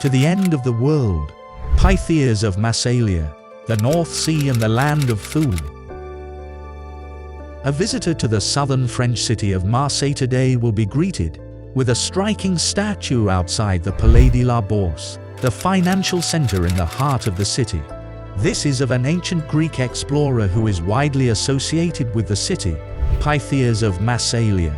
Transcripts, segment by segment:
to the end of the world, Pytheas of Massalia, the North Sea and the land of Thule. A visitor to the southern French city of Marseille today will be greeted with a striking statue outside the Palais de la Bourse, the financial center in the heart of the city. This is of an ancient Greek explorer who is widely associated with the city, Pytheas of Massalia.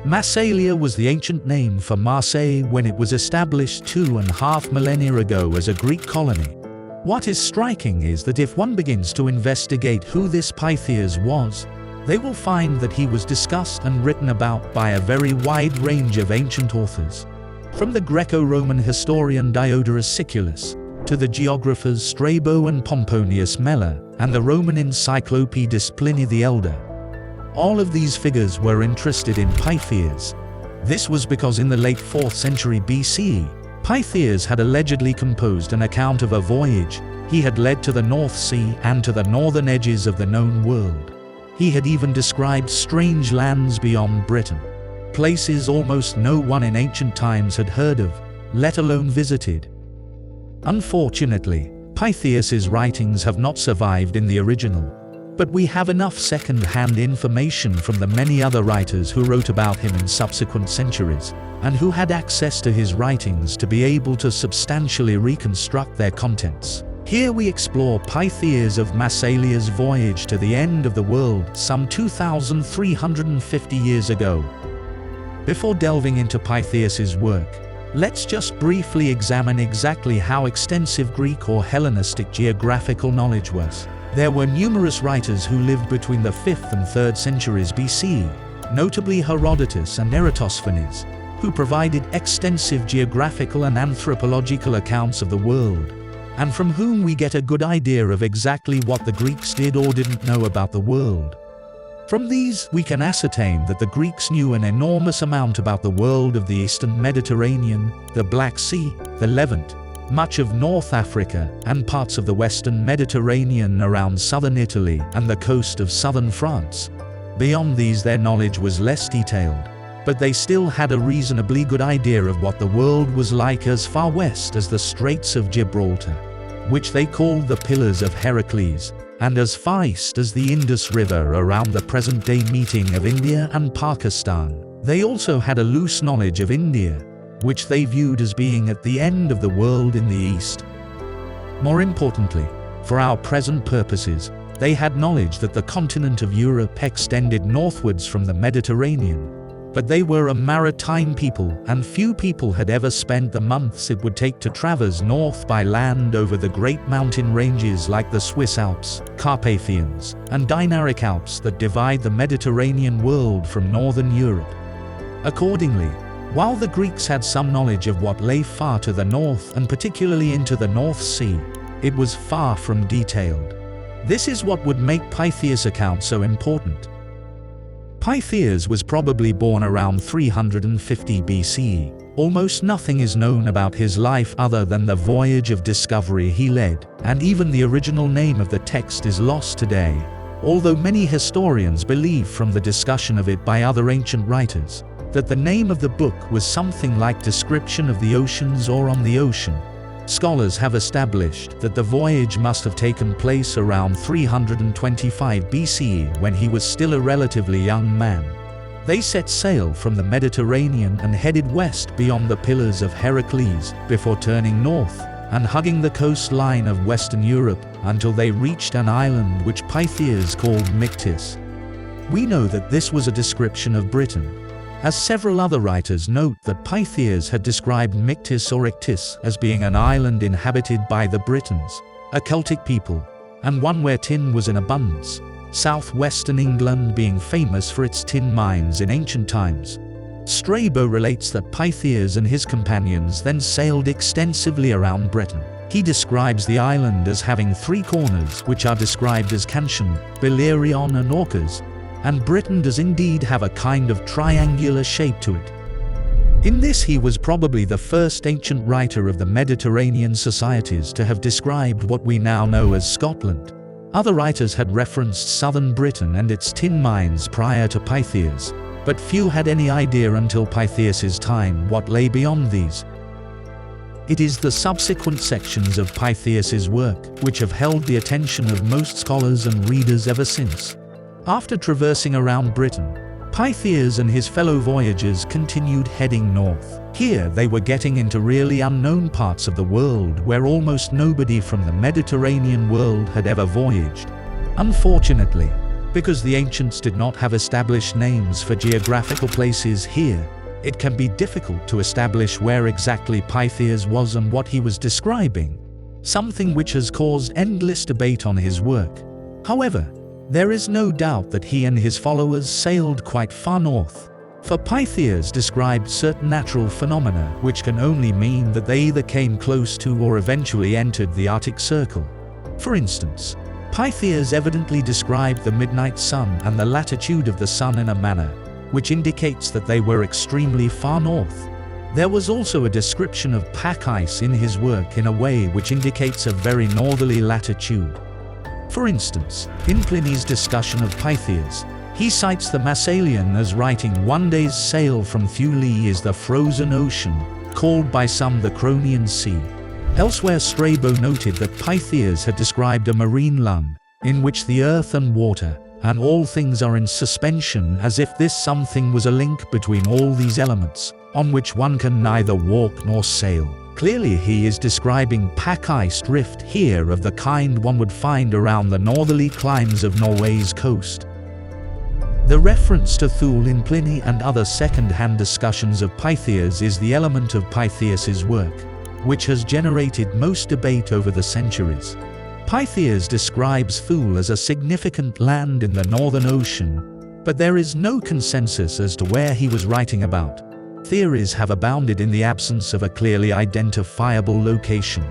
Massalia was the ancient name for Marseille when it was established 2.5 millennia ago as a Greek colony. What is striking is that if one begins to investigate who this Pytheas was, they will find that he was discussed and written about by a very wide range of ancient authors. From the Greco-Roman historian Diodorus Siculus, to the geographers Strabo and Pomponius Mela, and the Roman encyclopedist Pliny the Elder. All of these figures were interested in Pytheas. This was because in the late 4th century BCE, Pytheas had allegedly composed an account of a voyage he had led to the North Sea and to the northern edges of the known world. He had even described strange lands beyond Britain, places almost no one in ancient times had heard of, let alone visited. Unfortunately, Pytheas's writings have not survived in the original, but we have enough second-hand information from the many other writers who wrote about him in subsequent centuries, and who had access to his writings to be able to substantially reconstruct their contents. Here we explore Pytheas of Massalia's voyage to the end of the world some 2,350 years ago. Before delving into Pytheas's work, let's just briefly examine exactly how extensive Greek or Hellenistic geographical knowledge was. There were numerous writers who lived between the 5th and 3rd centuries BCE, notably Herodotus and Eratosthenes, who provided extensive geographical and anthropological accounts of the world, and from whom we get a good idea of exactly what the Greeks did or didn't know about the world. From these, we can ascertain that the Greeks knew an enormous amount about the world of the Eastern Mediterranean, the Black Sea, the Levant, much of North Africa, and parts of the Western Mediterranean around southern Italy and the coast of southern France. Beyond these, their knowledge was less detailed, but they still had a reasonably good idea of what the world was like as far west as the Straits of Gibraltar, which they called the Pillars of Heracles, and as far east as the Indus River around the present-day meeting of India and Pakistan. They also had a loose knowledge of India, which they viewed as being at the end of the world in the east. More importantly, for our present purposes, they had knowledge that the continent of Europe extended northwards from the Mediterranean. But they were a maritime people, and few people had ever spent the months it would take to traverse north by land over the great mountain ranges like the Swiss Alps, Carpathians, and Dinaric Alps that divide the Mediterranean world from northern Europe. Accordingly, while the Greeks had some knowledge of what lay far to the north and particularly into the North Sea, it was far from detailed. This is what would make Pytheas' account so important. Pytheas was probably born around 350 BCE. Almost nothing is known about his life other than the voyage of discovery he led, and even the original name of the text is lost today, although many historians believe from the discussion of it by other ancient writers, that the name of the book was something like Description of the Oceans or On the Ocean. Scholars have established that the voyage must have taken place around 325 BCE when he was still a relatively young man. They set sail from the Mediterranean and headed west beyond the Pillars of Heracles before turning north and hugging the coastline of Western Europe until they reached an island which Pytheas called Myctis. We know that this was a description of Britain, as several other writers note that Pytheas had described Myctis or Ictis as being an island inhabited by the Britons, a Celtic people, and one where tin was in abundance, southwestern England being famous for its tin mines in ancient times. Strabo relates that Pytheas and his companions then sailed extensively around Britain. He describes the island as having 3 corners which are described as Cantian, Belerion and Orcas, and Britain does indeed have a kind of triangular shape to it. In this he was probably the first ancient writer of the Mediterranean societies to have described what we now know as Scotland. Other writers had referenced southern Britain and its tin mines prior to Pytheas, but few had any idea until Pytheas' time what lay beyond these. It is the subsequent sections of Pytheas's work which have held the attention of most scholars and readers ever since. After traversing around Britain, Pytheas and his fellow voyagers continued heading north. Here they were getting into really unknown parts of the world where almost nobody from the Mediterranean world had ever voyaged. Unfortunately, because the ancients did not have established names for geographical places here, it can be difficult to establish where exactly Pytheas was and what he was describing, something which has caused endless debate on his work. However, there is no doubt that he and his followers sailed quite far north, for Pytheas described certain natural phenomena which can only mean that they either came close to or eventually entered the Arctic Circle. For instance, Pytheas evidently described the midnight sun and the latitude of the sun in a manner which indicates that they were extremely far north. There was also a description of pack ice in his work in a way which indicates a very northerly latitude. For instance, in Pliny's discussion of Pytheas, he cites the Massalian as writing one day's sail from Thule is the frozen ocean, called by some the Cronian Sea. Elsewhere Strabo noted that Pytheas had described a marine lung, in which the earth and water, and all things are in suspension, as if this something was a link between all these elements, on which one can neither walk nor sail. Clearly he is describing pack ice drift here of the kind one would find around the northerly climes of Norway's coast. The reference to Thule in Pliny and other second-hand discussions of Pytheas is the element of Pytheas's work, which has generated most debate over the centuries. Pytheas describes Thule as a significant land in the Northern Ocean, but there is no consensus as to where he was writing about. Theories have abounded in the absence of a clearly identifiable location.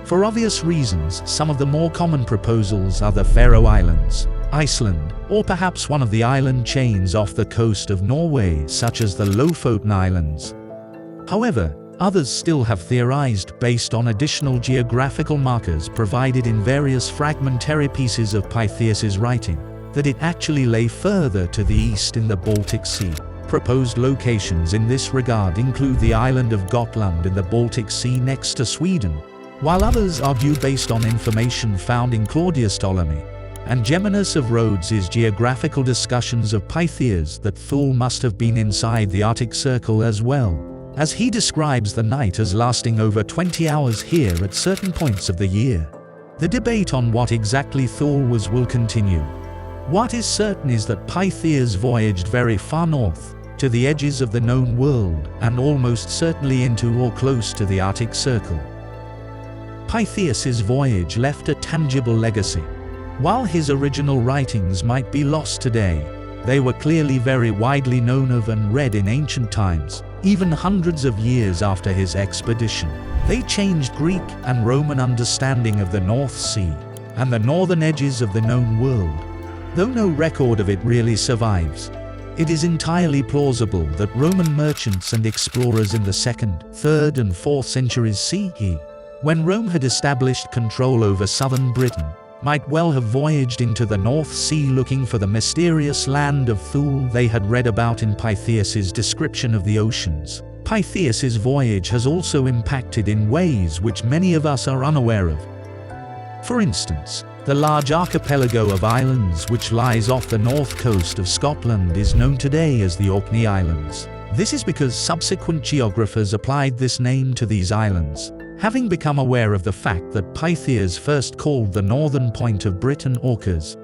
For obvious reasons, some of the more common proposals are the Faroe Islands, Iceland, or perhaps one of the island chains off the coast of Norway, such as the Lofoten Islands. However, others still have theorized, based on additional geographical markers provided in various fragmentary pieces of Pytheas's writing, that it actually lay further to the east in the Baltic Sea. Proposed locations in this regard include the island of Gotland in the Baltic Sea next to Sweden, while others argue based on information found in Claudius Ptolemy and Geminus of Rhodes' geographical discussions of Pytheas that Thule must have been inside the Arctic Circle as well, as he describes the night as lasting over 20 hours here at certain points of the year. The debate on what exactly Thule was will continue. What is certain is that Pytheas voyaged very far north, to the edges of the known world, and almost certainly into or close to the Arctic Circle. Pytheas's voyage left a tangible legacy. While his original writings might be lost today, they were clearly very widely known of and read in ancient times, even hundreds of years after his expedition. They changed Greek and Roman understanding of the North Sea and the northern edges of the known world. Though no record of it really survives, it is entirely plausible that Roman merchants and explorers in the 2nd, 3rd and 4th centuries CE, when Rome had established control over southern Britain, might well have voyaged into the North Sea looking for the mysterious land of Thule they had read about in Pytheas's description of the oceans. Pytheas's voyage has also impacted in ways which many of us are unaware of. For instance, the large archipelago of islands which lies off the north coast of Scotland is known today as the Orkney Islands. This is because subsequent geographers applied this name to these islands, having become aware of the fact that Pytheas first called the northern point of Britain Orcas.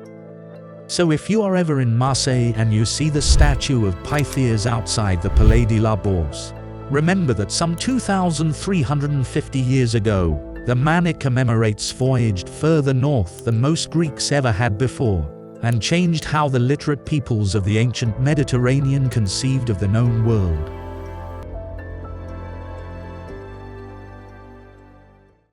So if you are ever in Marseille and you see the statue of Pytheas outside the Palais de la Bourse, remember that some 2,350 years ago, the man it commemorates voyaged further north than most Greeks ever had before, and changed how the literate peoples of the ancient Mediterranean conceived of the known world.